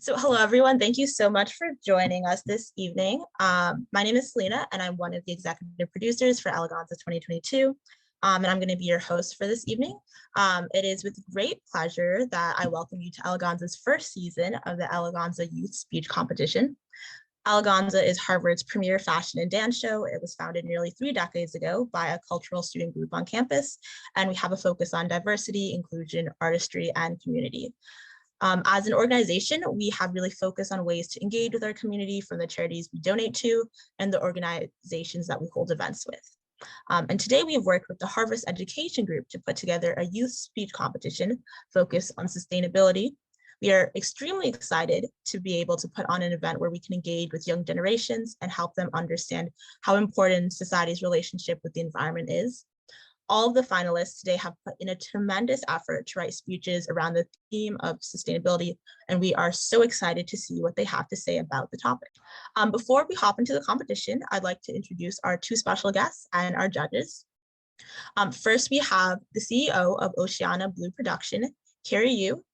So hello, everyone. Thank you so much for joining us this evening. My name is Selena, and I'm one of the executive producers for Eleganza 2022, and I'm going to be your host for this evening. It is with great pleasure that I welcome you to Eleganza's first season of the Eleganza Youth Speech Competition. Eleganza is Harvard's premier fashion and dance show. It was founded nearly 3 decades ago by a cultural student group on campus, and we have a focus on diversity, inclusion, artistry, and community. As an organization, we have really focused on ways to engage with our community from the charities we donate to and the organizations that we hold events with. And today we have worked with the Harvest Education Group to put together a youth speech competition focused on sustainability. We are extremely excited to be able to put on an event where we can engage with young generations and help them understand how important society's relationship with the environment is. All of the finalists today have put in a tremendous effort to write speeches around the theme of sustainability, and we are so excited to see what they have to say about the topic. Before we hop into the competition, I'd like to introduce our 2 special guests and our judges. First, we have the CEO of Oceana Blue Production, Carrie Yu.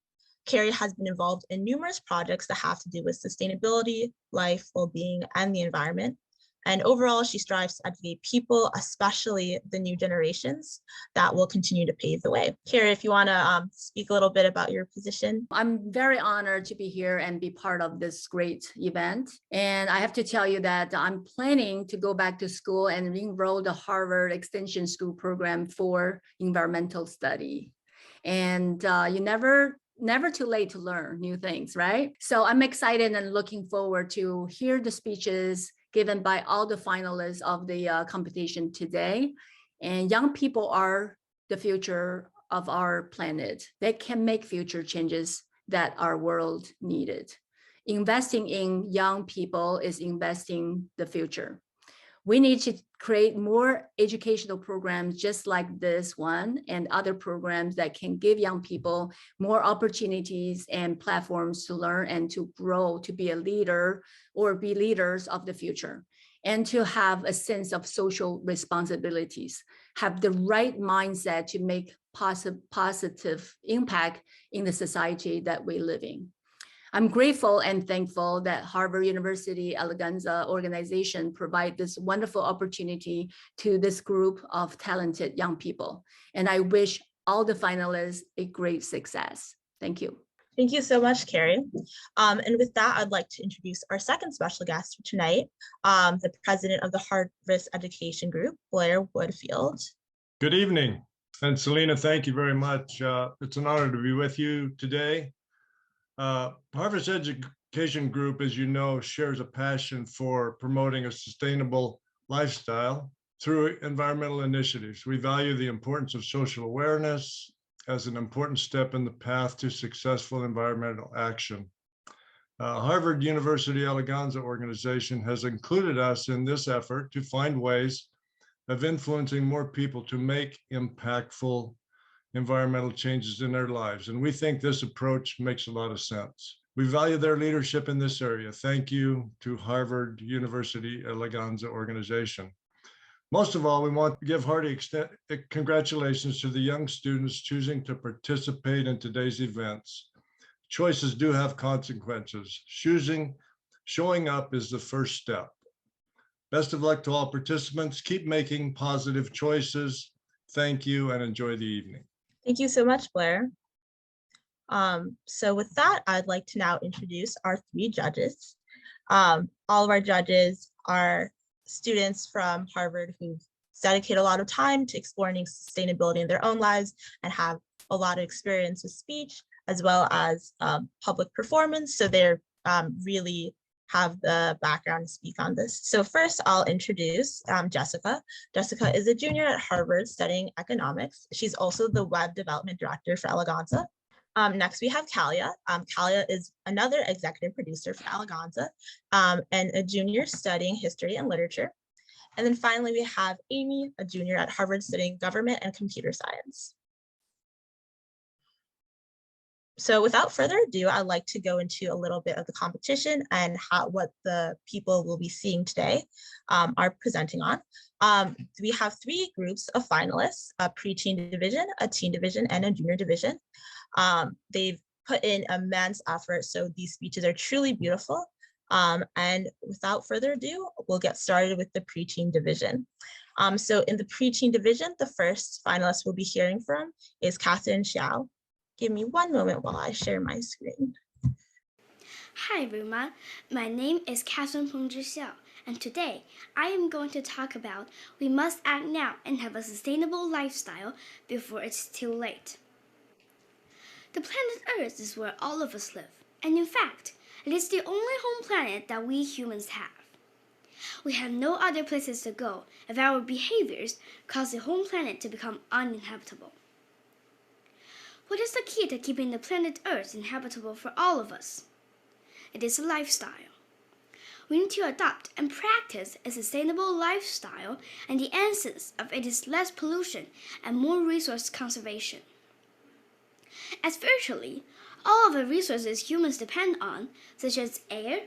Carrie has been involved in numerous projects that have to do with sustainability, life, well-being, and the environment. And overall, she strives to educate people, especially the new generations, that will continue to pave the way. Carrie, if you want to speak a little bit about your position. I'm very honored to be here and be part of this great event. And I have to tell you that I'm planning to go back to school and enroll the Harvard Extension School program for environmental study. And you never too late to learn new things, right? So I'm excited and looking forward to hear the speeches given by all the finalists of the competition today. And young people are the future of our planet. They can make future changes that our world needed. Investing in young people is investing the future. We need to create more educational programs just like this one and other programs that can give young people more opportunities and platforms to learn and to grow, to be a leader or be leaders of the future, and to have a sense of social responsibilities, have the right mindset to make positive impact in the society that we live in. I'm grateful and thankful that Harvard University Eleganza organization provide this wonderful opportunity to this group of talented young people. And I wish all the finalists a great success. Thank you. Thank you so much, Carrie. And with that, I'd like to introduce our second special guest for tonight, the president of the Harvest Education Group, Blair Woodfield. Good evening. And Selena, thank you very much. It's an honor to be with you today. Harvest Education Group, as you know, shares a passion for promoting a sustainable lifestyle through environmental initiatives. We value the importance of social awareness as an important step in the path to successful environmental action. Harvard University Eleganza organization has included us in this effort to find ways of influencing more people to make impactful environmental changes in their lives. And we think this approach makes a lot of sense. We value their leadership in this area. Thank you to Harvard University Eleganza organization. Most of all, we want to give hearty congratulations to the young students choosing to participate in today's events. Choices do have consequences. Showing up is the first step. Best of luck to all participants. Keep making positive choices. Thank you and enjoy the evening. Thank you so much, Blair. So with that, I'd like to now introduce our 3 judges. All of our judges are students from Harvard who've dedicated a lot of time to exploring sustainability in their own lives and have a lot of experience with speech as well as public performance. So they're really have the background to speak on this. So first I'll introduce Jessica. Jessica is a junior at Harvard studying economics. She's also the web development director for Eleganza. Next we have Kalia. Kalia is another executive producer for Eleganza and a junior studying history and literature. And then finally we have Amy, a junior at Harvard studying government and computer science. So without further ado, I'd like to go into a little bit of the competition and what the people will be seeing today are presenting on. We have 3 groups of finalists, a pre-teen division, a teen division, and a junior division. They've put in immense effort, so these speeches are truly beautiful. And without further ado, we'll get started with the preaching division. So in the preaching division, the first finalist we'll be hearing from is Catherine Xiao. Give me one moment while I share my screen. Hi everyone, my name is Catherine Xiao, and today I am going to talk about we must act now and have a sustainable lifestyle before it's too late. The planet Earth is where all of us live, and in fact, it is the only home planet that we humans have. We have no other places to go if our behaviors cause the home planet to become uninhabitable. What is the key to keeping the planet Earth inhabitable for all of us? It is a lifestyle. We need to adopt and practice a sustainable lifestyle, and the essence of it is less pollution and more resource conservation. As virtually all of the resources humans depend on, such as air,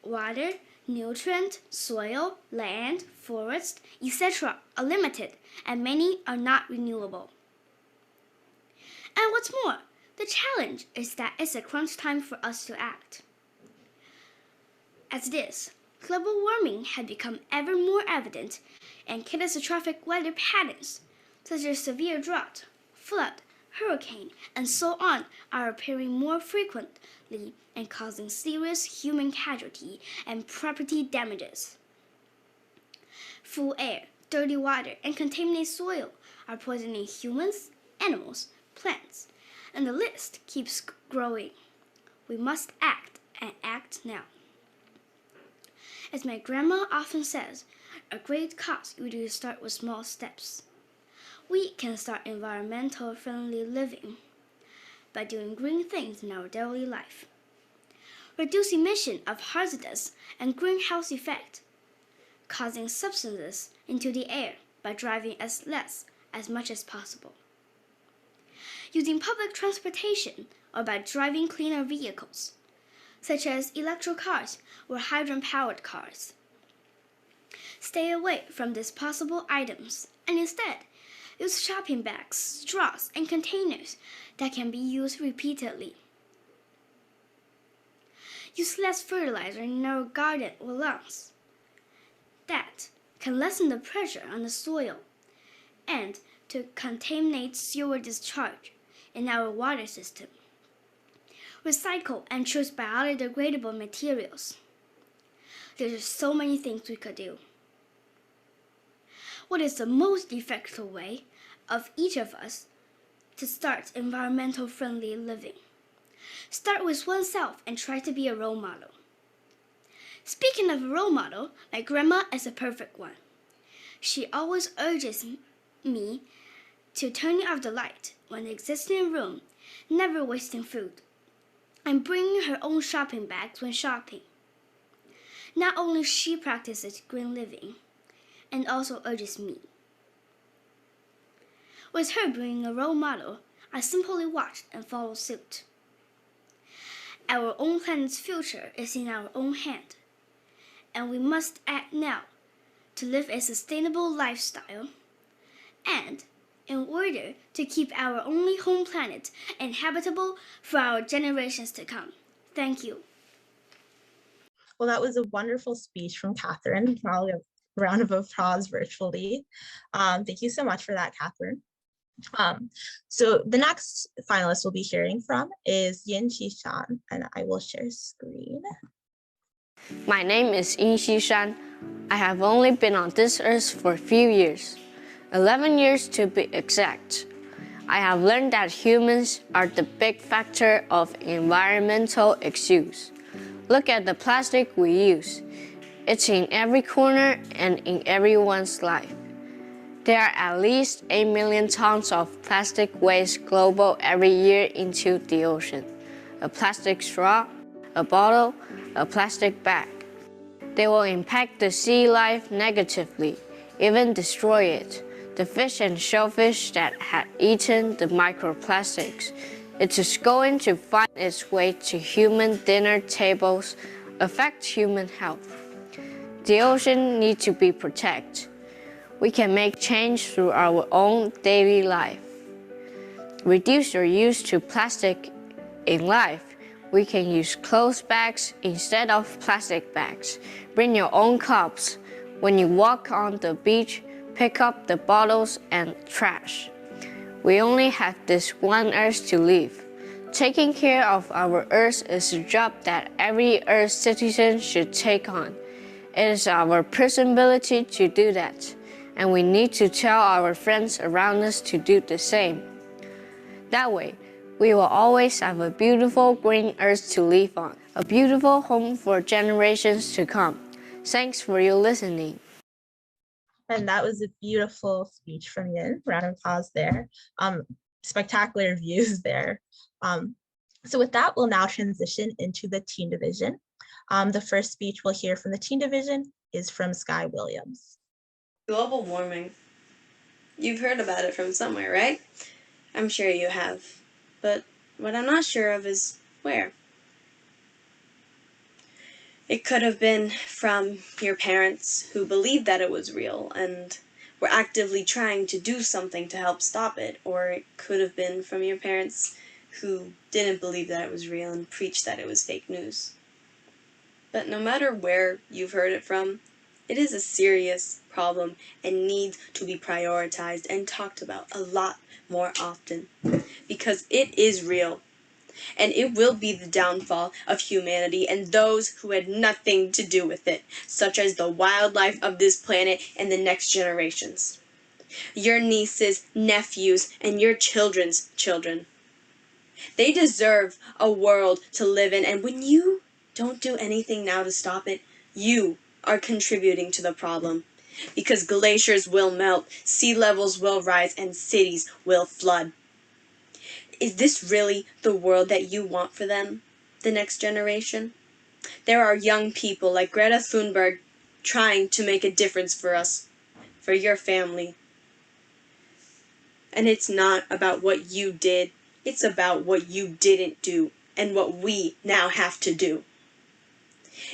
water, nutrient, soil, land, forest, etc., are limited, and many are not renewable. And what's more, the challenge is that it's a crunch time for us to act. As it is, global warming had become ever more evident, and catastrophic weather patterns, such as severe drought, flood, hurricane, and so on, are appearing more frequently and causing serious human casualty and property damages. Full air, dirty water, and contaminated soil are poisoning humans, animals, plants, and the list keeps growing. We must act, and act now. As my grandma often says, a great cause usually starts with small steps. We can start environmental friendly living by doing green things in our daily life. Reduce emission of hazardous and greenhouse effect, causing substances into the air by driving as much as possible. Using public transportation or by driving cleaner vehicles, such as electric cars or hydrogen-powered cars. Stay away from disposable items and instead use shopping bags, straws, and containers that can be used repeatedly. Use less fertilizer in our garden or lawns. That can lessen the pressure on the soil and to contaminate sewer discharge in our water system. Recycle and choose biodegradable materials. There are so many things we could do. What is the most effective way of each of us to start environmental friendly living? Start with oneself and try to be a role model. Speaking of a role model, my grandma is a perfect one. She always urges me to turn off the light when existing in a room, never wasting food, and bringing her own shopping bags when shopping. Not only she practices green living, and also urges me. With her being a role model, I simply watch and follow suit. Our own planet's future is in our own hand, and we must act now to live a sustainable lifestyle and in order to keep our only home planet inhabitable for our generations to come. Thank you. Well, that was a wonderful speech from Catherine. I'll give a round of applause virtually. Thank you so much for that, Catherine. So the next finalist we'll be hearing from is Yin Qishan, and I will share screen. My name is Yin Xishan. I have only been on this earth for a few years, 11 years to be exact. I have learned that humans are the big factor of environmental issues. Look at the plastic we use. It's in every corner and in everyone's life. There are at least 8 million tons of plastic waste global every year into the ocean. A plastic straw, a bottle, a plastic bag. They will impact the sea life negatively, even destroy it. The fish and shellfish that had eaten the microplastics, it is going to find its way to human dinner tables, affect human health. The ocean needs to be protected. We can make change through our own daily life. Reduce your use to plastic In life, we can use cloth bags instead of plastic bags. Bring your own cups. When you walk on the beach, pick up the bottles and trash. We only have this one Earth to live. Taking care of our Earth is a job that every Earth citizen should take on. It is our responsibility to do that, and we need to tell our friends around us to do the same. That way, we will always have a beautiful green Earth to live on, a beautiful home for generations to come. Thanks for your listening. And that was a beautiful speech from Yin. Round of applause there. Spectacular views there. So with that, we'll now transition into the teen division. The first speech we'll hear from the teen division is from Sky Williams. Global warming. You've heard about it from somewhere, right? I'm sure you have. But what I'm not sure of is where. It could have been from your parents who believed that it was real and were actively trying to do something to help stop it, or it could have been from your parents who didn't believe that it was real and preached that it was fake news. But no matter where you've heard it from, it is a serious problem and needs to be prioritized and talked about a lot more often, because it is real. And it will be the downfall of humanity and those who had nothing to do with it, such as the wildlife of this planet and the next generations. Your nieces, nephews, and your children's children. They deserve a world to live in, and when you don't do anything now to stop it, you are contributing to the problem. Because glaciers will melt, sea levels will rise, and cities will flood. Is this really the world that you want for them, the next generation? There are young people like Greta Thunberg trying to make a difference for us, for your family. And it's not about what you did, it's about what you didn't do and what we now have to do.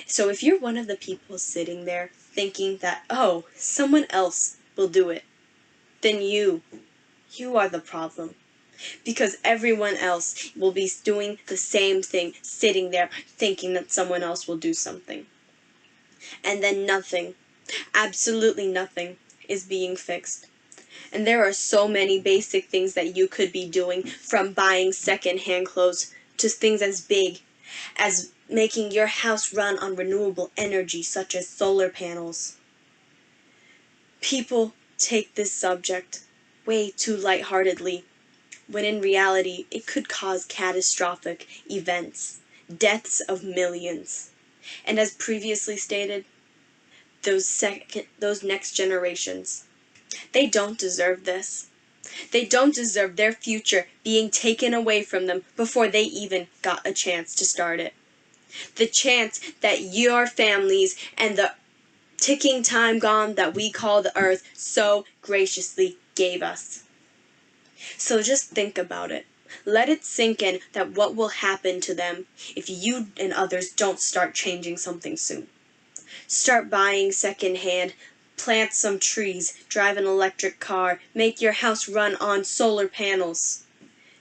So if you're one of the people sitting there thinking that, oh, someone else will do it, then you are the problem. Because everyone else will be doing the same thing, sitting there thinking that someone else will do something. And then nothing, absolutely nothing, is being fixed. And there are so many basic things that you could be doing, from buying second-hand clothes to things as big as making your house run on renewable energy, such as solar panels. People take this subject way too lightheartedly, when in reality it could cause catastrophic events, deaths of millions. And as previously stated, those next generations, they don't deserve this. They don't deserve their future being taken away from them before they even got a chance to start it. The chance that your families and the ticking time bomb that we call the Earth so graciously gave us. So just think about it. Let it sink in that what will happen to them if you and others don't start changing something soon. Start buying secondhand, plant some trees, drive an electric car, make your house run on solar panels.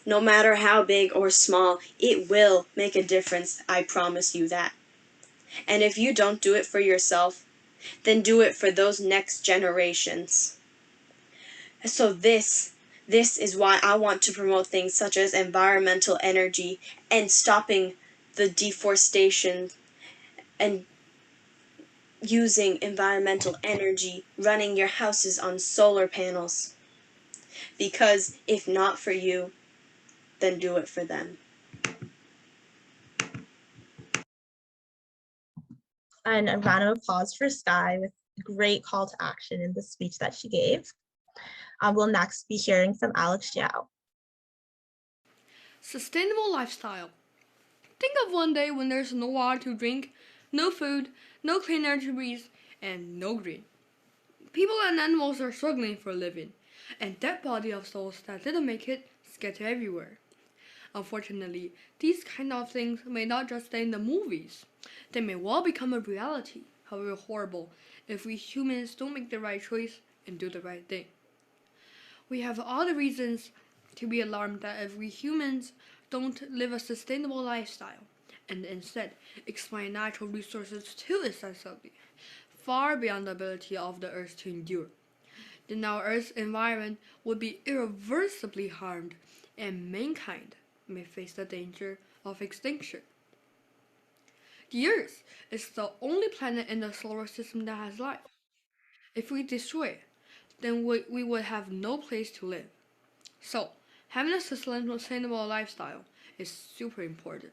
No matter how big or small, it will make a difference, I promise you that. And if you don't do it for yourself, then do it for those next generations. So this is why I want to promote things such as environmental energy and stopping the deforestation and using environmental energy, running your houses on solar panels. Because if not for you, then do it for them. And a round of applause for Sky with a great call to action in the speech that she gave. We'll next be hearing from Alex Xiao. Sustainable lifestyle. Think of one day when there's no water to drink, no food, no clean air to breathe, and no green. People and animals are struggling for a living, and dead body of souls that didn't make it scatter everywhere. Unfortunately, these kind of things may not just stay in the movies. They may well become a reality, however horrible, if we humans don't make the right choice and do the right thing. We have all the reasons to be alarmed that if we humans don't live a sustainable lifestyle and instead exploit natural resources too excessively, far beyond the ability of the Earth to endure, then our Earth's environment would be irreversibly harmed and mankind may face the danger of extinction. The Earth is the only planet in the solar system that has life. If we destroy it, then we would have no place to live. So, having a sustainable lifestyle is super important.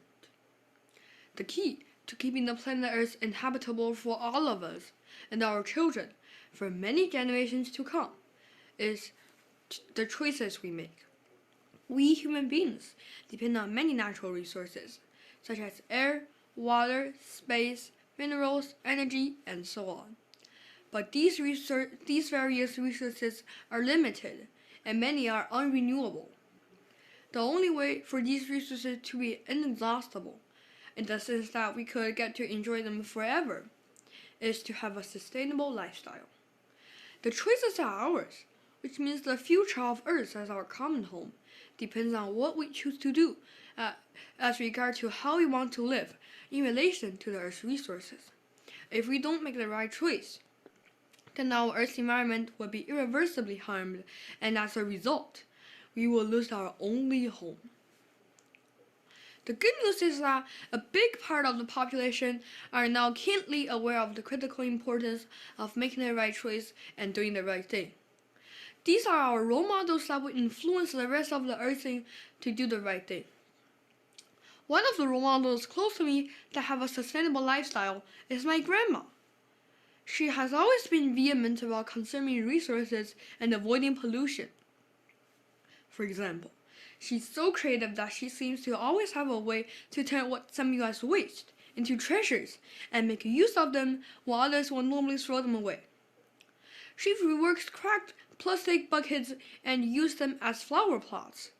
The key to keeping the planet Earth inhabitable for all of us and our children for many generations to come is the choices we make. We human beings depend on many natural resources, such as air, water, space, minerals, energy, and so on. But these various resources are limited, and many are unrenewable. The only way for these resources to be inexhaustible, in the sense that we could get to enjoy them forever, is to have a sustainable lifestyle. The choices are ours, which means the future of Earth as our common home depends on what we choose to do as regard to how we want to live in relation to the Earth's resources. If we don't make the right choice, then our Earth's environment will be irreversibly harmed, and as a result, we will lose our only home. The good news is that a big part of the population are now keenly aware of the critical importance of making the right choice and doing the right thing. These are our role models that will influence the rest of the Earth to do the right thing. One of the role models close to me that have a sustainable lifestyle is my grandma. She has always been vehement about conserving resources and avoiding pollution. For example, she's so creative that she seems to always have a way to turn what some as waste into treasures and make use of them while others will normally throw them away. She reworks cracked plastic buckets and used them as flower pots,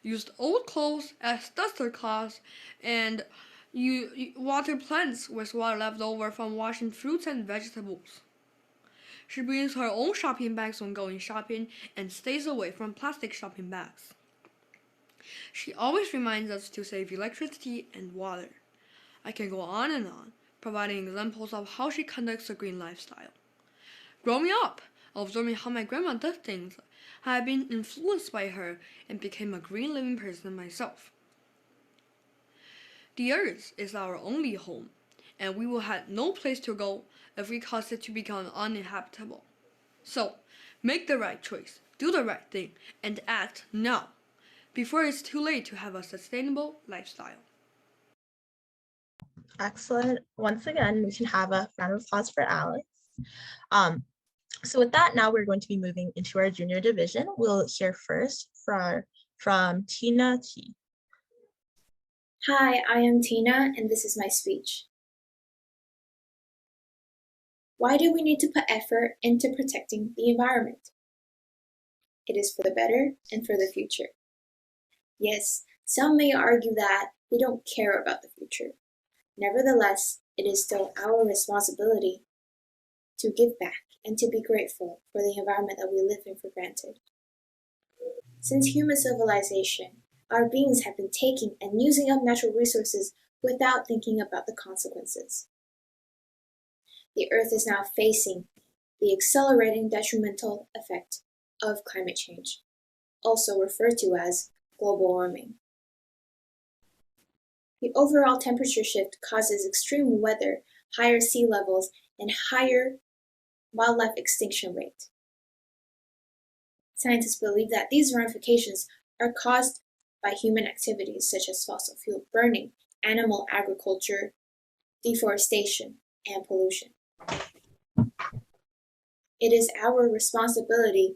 used old clothes as duster cloths, and you water plants with water left over from washing fruits and vegetables. She brings her own shopping bags when going shopping and stays away from plastic shopping bags. She always reminds us to save electricity and water. I can go on and on, providing examples of how she conducts a green lifestyle. Growing up, observing how my grandma does things, I have been influenced by her and became a green living person myself. The Earth is our only home, and we will have no place to go if we cause it to become uninhabitable. So, make the right choice, do the right thing, and act now, before it's too late to have a sustainable lifestyle. Excellent. Once again, we can have a round of applause for Alex. So with that, now we're going to be moving into our junior division. We'll hear first from Tina T. Hi, I am Tina, and this is my speech. Why do we need to put effort into protecting the environment? It is for the better and for the future. Yes, some may argue that we don't care about the future. Nevertheless, it is still our responsibility to give back and to be grateful for the environment that we live in for granted. Since human civilization, our beings have been taking and using up natural resources without thinking about the consequences. The Earth is now facing the accelerating detrimental effect of climate change, also referred to as global warming. The overall temperature shift causes extreme weather, higher sea levels, and higher wildlife extinction rate. Scientists believe that these ramifications are caused by human activities such as fossil fuel burning, animal agriculture, deforestation, and pollution. It is our responsibility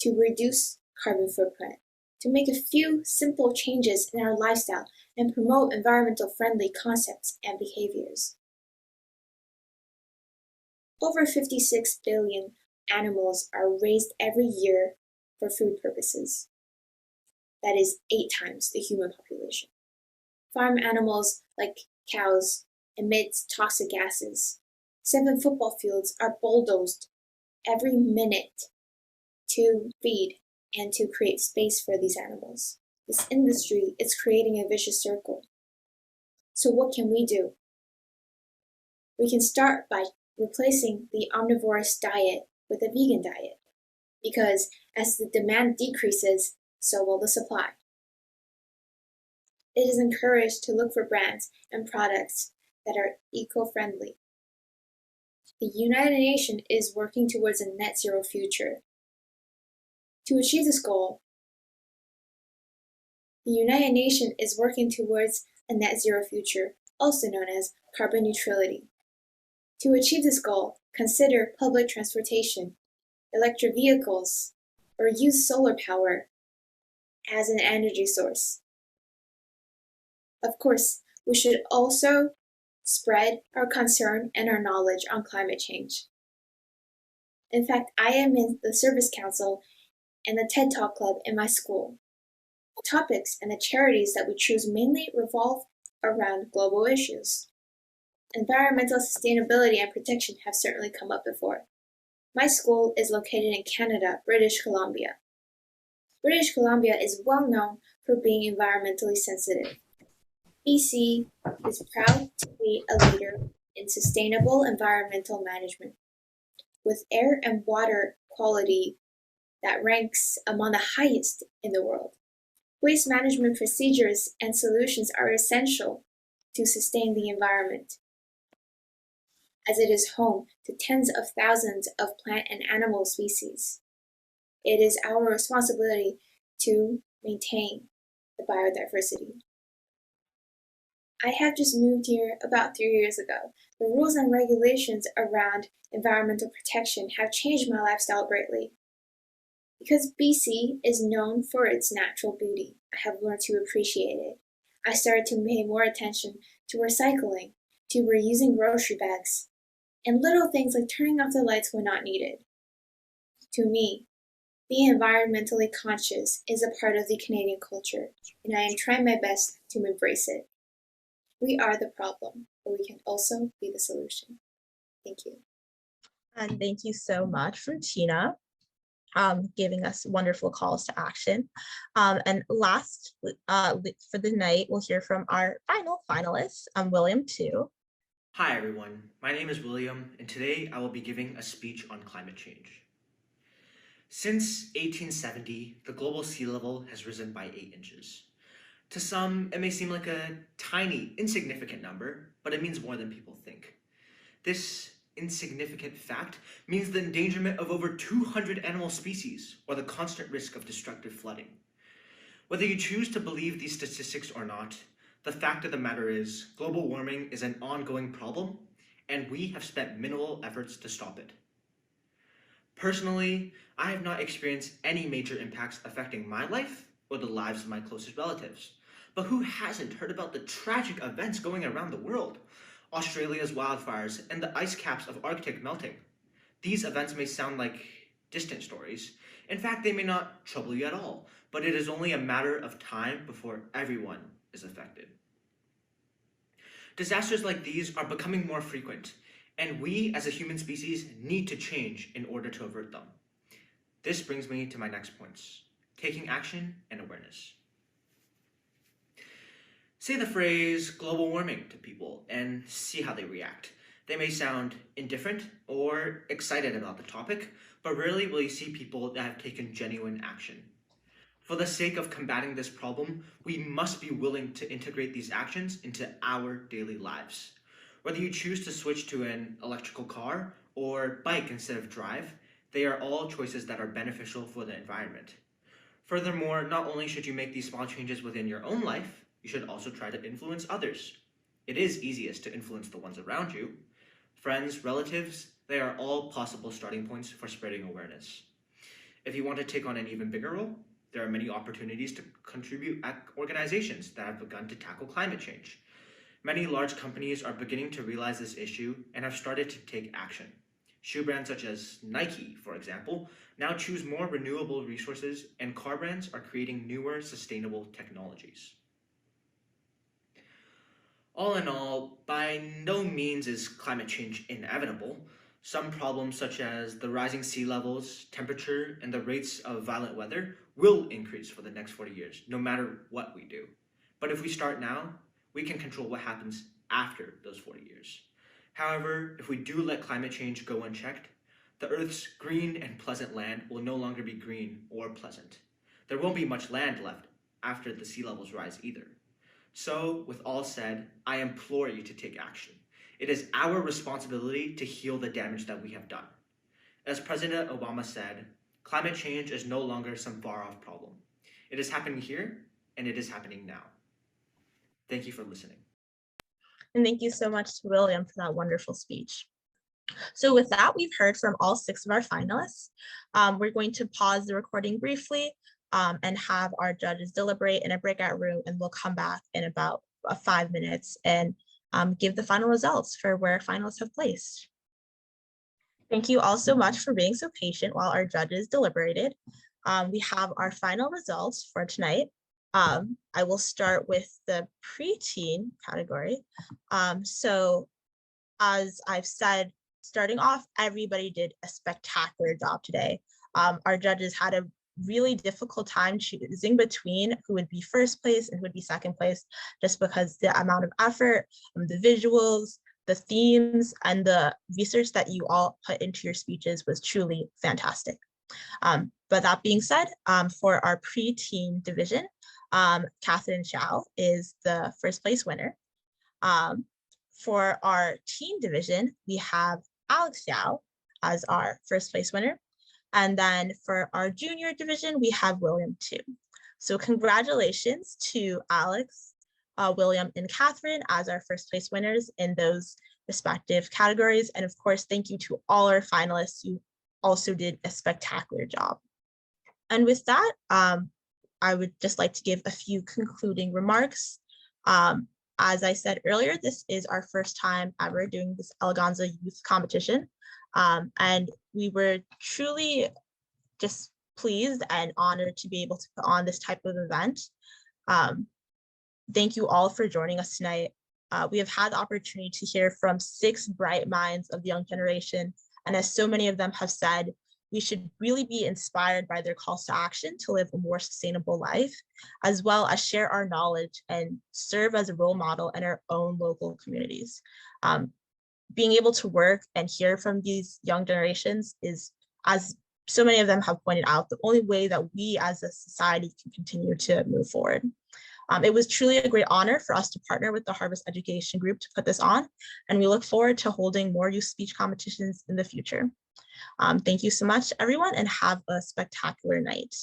to reduce carbon footprint, to make a few simple changes in our lifestyle and promote environmental friendly concepts and behaviors. Over 56 billion animals are raised every year for food purposes. That is 8 times the human population. Farm animals like cows emit toxic gases. 7 football fields are bulldozed every minute to feed and to create space for these animals. This industry is creating a vicious circle. So what can we do? We can start by replacing the omnivorous diet with a vegan diet, because as the demand decreases, so will the supply. It is encouraged to look for brands and products that are eco-friendly. The United Nations is working towards a net zero future. To achieve this goal, the United Nations is working towards a net zero future, also known as carbon neutrality. To achieve this goal, consider public transportation, electric vehicles, or use solar power as an energy source. Of course, we should also spread our concern and our knowledge on climate change. In fact, I am in the Service Council and the TED Talk Club in my school. The topics and the charities that we choose mainly revolve around global issues. Environmental sustainability and protection have certainly come up before. My school is located in Canada, British Columbia. British Columbia is well known for being environmentally sensitive. BC is proud to be a leader in sustainable environmental management, with air and water quality that ranks among the highest in the world. Waste management procedures and solutions are essential to sustain the environment, as it is home to tens of thousands of plant and animal species. It is our responsibility to maintain the biodiversity. I have just moved here about 3 years ago. The rules and regulations around environmental protection have changed my lifestyle greatly. Because BC is known for its natural beauty, I have learned to appreciate it. I started to pay more attention to recycling, to reusing grocery bags, and little things like turning off the lights when not needed. To me, being environmentally conscious is a part of the Canadian culture, and I am trying my best to embrace it. We are the problem, but we can also be the solution. Thank you. And thank you so much for Tina giving us wonderful calls to action. And last for the night, we'll hear from our final finalist, William too. Hi everyone, my name is William, and today I will be giving a speech on climate change. Since 1870, the global sea level has risen by 8 inches. To some, it may seem like a tiny, insignificant number, but it means more than people think. This insignificant fact means the endangerment of over 200 animal species, or the constant risk of destructive flooding. Whether you choose to believe these statistics or not, the fact of the matter is, global warming is an ongoing problem, and we have spent minimal efforts to stop it. Personally, I have not experienced any major impacts affecting my life or the lives of my closest relatives. But who hasn't heard about the tragic events going around the world? Australia's wildfires and the ice caps of Arctic melting. These events may sound like distant stories. In fact, they may not trouble you at all, but it is only a matter of time before everyone is affected. Disasters like these are becoming more frequent, and we as a human species need to change in order to avert them. This brings me to my next points: taking action and awareness. Say the phrase global warming to people and see how they react. They may sound indifferent or excited about the topic, but rarely will you see people that have taken genuine action. For the sake of combating this problem, we must be willing to integrate these actions into our daily lives. Whether you choose to switch to an electrical car or bike instead of drive, they are all choices that are beneficial for the environment. Furthermore, not only should you make these small changes within your own life, you should also try to influence others. It is easiest to influence the ones around you. Friends, relatives, they are all possible starting points for spreading awareness. If you want to take on an even bigger role, there are many opportunities to contribute at organizations that have begun to tackle climate change. Many large companies are beginning to realize this issue and have started to take action. Shoe brands such as Nike, for example, now choose more renewable resources, and car brands are creating newer sustainable technologies. All in all, by no means is climate change inevitable. Some problems such as the rising sea levels, temperature, and the rates of violent weather will increase for the next 40 years, no matter what we do. But if we start now, we can control what happens after those 40 years. However, if we do let climate change go unchecked, the Earth's green and pleasant land will no longer be green or pleasant. There won't be much land left after the sea levels rise either. So, with all said, I implore you to take action. It is our responsibility to heal the damage that we have done. As President Obama said, climate change is no longer some far-off problem. It is happening here, and it is happening now. Thank you for listening. And thank you so much to William for that wonderful speech. So with that, we've heard from all 6 of our finalists. We're going to pause the recording briefly and have our judges deliberate in a breakout room, and we'll come back in about 5 minutes and give the final results for where finalists have placed. Thank you all so much for being so patient while our judges deliberated. We have our final results for tonight. I will start with the preteen category. So as I've said, starting off, everybody did a spectacular job today. Our judges had a really difficult time choosing between who would be first place and who would be second place, just because the amount of effort, the visuals, the themes, and the research that you all put into your speeches was truly fantastic. But that being said, for our preteen division, Catherine Xiao is the first place winner. For our teen division, we have Alex Xiao as our first place winner. And then for our junior division, we have William Tu. So congratulations to Alex, William, and Catherine as our first place winners in those respective categories. And of course, thank you to all our finalists who also did a spectacular job. And with that, I would just like to give a few concluding remarks. As I said earlier, this is our first time ever doing this Eleganza Youth Competition. And we were truly just pleased and honored to be able to put on this type of event. Thank you all for joining us tonight. We have had the opportunity to hear from 6 bright minds of the young generation. And as so many of them have said, we should really be inspired by their calls to action to live a more sustainable life, as well as share our knowledge and serve as a role model in our own local communities. Being able to work and hear from these young generations is, as so many of them have pointed out, the only way that we as a society can continue to move forward. It was truly a great honor for us to partner with the Harvest Education Group to put this on, and we look forward to holding more youth speech competitions in the future. Thank you so much, everyone, and have a spectacular night.